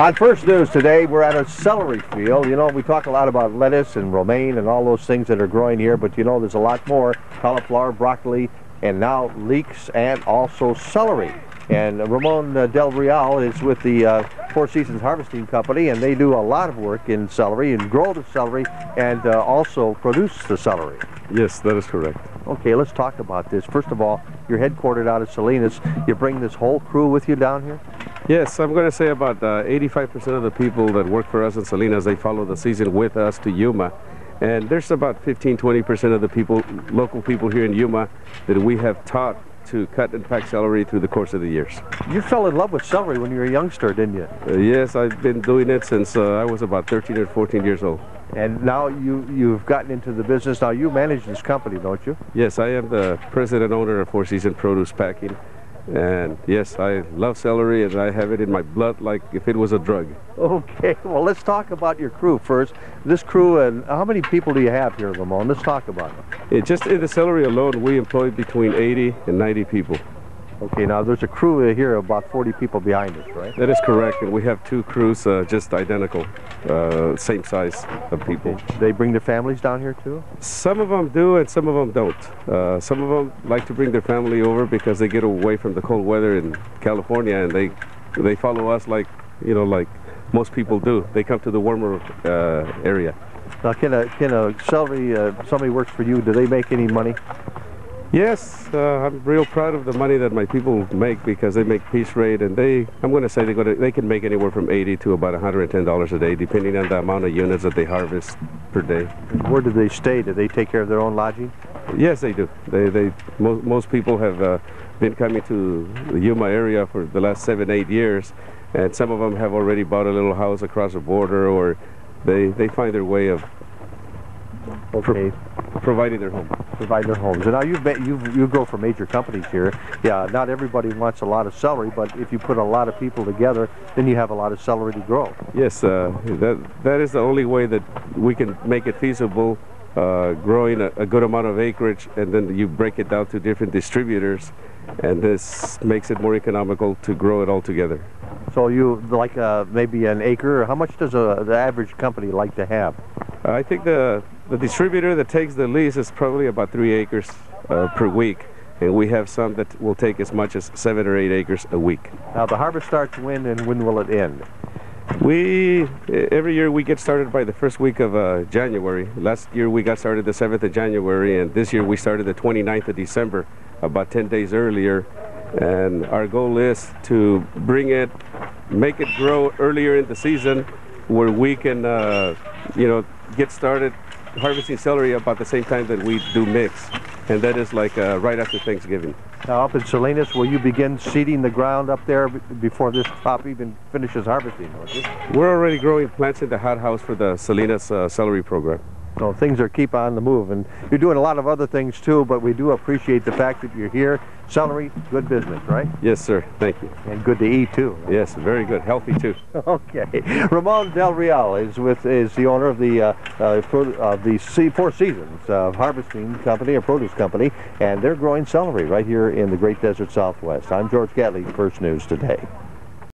On First News today, we're at a celery field. You know, we talk a lot about lettuce and romaine and all those things that are growing here, but you know, there's a lot more. Cauliflower, broccoli, and now leeks and also celery. And Ramon Del Real is with the Four Seasons Harvesting Company, and they do a lot of work in celery and grow the celery and also produce the celery. Yes, that is correct. Okay, let's talk about this. First of all, you're headquartered out of Salinas. You bring this whole crew with you down here? Yes, I'm going to say about 85% of the people that work for us in Salinas, they follow the season with us to Yuma. And there's about 15–20% of the people, local people here in Yuma, that we have taught to cut and pack celery through the course of the years. You fell in love with celery when you were a youngster, didn't you? Yes, I've been doing it since I was about 13 or 14 years old. And now you've gotten into the business. Now you manage this company, don't you? Yes, I am the president owner of Four Seasons Produce Packing. And yes, I love celery, and I have it in my blood like if it was a drug. Okay, well, let's talk about your crew first. This crew, and how many people do you have here, Ramon? Let's talk about it. Just in the celery alone, we employ between 80 and 90 people. Okay, now there's a crew here, about 40 people behind us, right? That is correct, and we have two crews just identical, same size of people. Okay. They bring their families down here too? Some of them do, and some of them don't. Some of them like to bring their family over because they get away from the cold weather in California, and they follow us like, you know, like most people do. They come to the warmer area. Now, can a celery, somebody works for you, do they make any money? Yes, I'm real proud of the money that my people make because they make piece rate, and I'm going to say they can make anywhere from $80 to about $110 a day, depending on the amount of units that they harvest per day. Where do they stay? Do they take care of their own lodging? Yes, they do. Most people have been coming to the Yuma area for the last 7–8 years, and some of them have already bought a little house across the border, or they find their way of providing their home. Provide their homes. And now you grow for major companies here. Yeah, not everybody wants a lot of celery, but if you put a lot of people together, then you have a lot of celery to grow. Yes, that is the only way that we can make it feasible, growing a good amount of acreage, and then you break it down to different distributors, and this makes it more economical to grow it all together. So you like maybe an acre? How much does the average company like to have? I think the distributor that takes the lease is probably about 3 acres per week, and we have some that will take as much as 7 or 8 acres a week. Now the harvest starts when, and when will it end? Every year we get started by the first week of January. Last year we got started the 7th of January, and this year we started the 29th of December, about 10 days earlier. And our goal is to make it grow earlier in the season, where we can, you know, get started harvesting celery about the same time that we do mix, and that is like right after Thanksgiving. Now up in Salinas, will you begin seeding the ground up there before this crop even finishes harvesting? We're already growing plants in the hothouse for the Salinas celery program. So things are keep on the move, and you're doing a lot of other things too, but we do appreciate the fact that you're here. Celery, good business, right? Yes, sir. Thank you. And good to eat too. Yes, very good. Healthy too. Okay. Ramon Del Real is the owner of the Four Seasons Harvesting Company, a produce company, and they're growing celery right here in the Great Desert Southwest. I'm George Gatley, First News Today.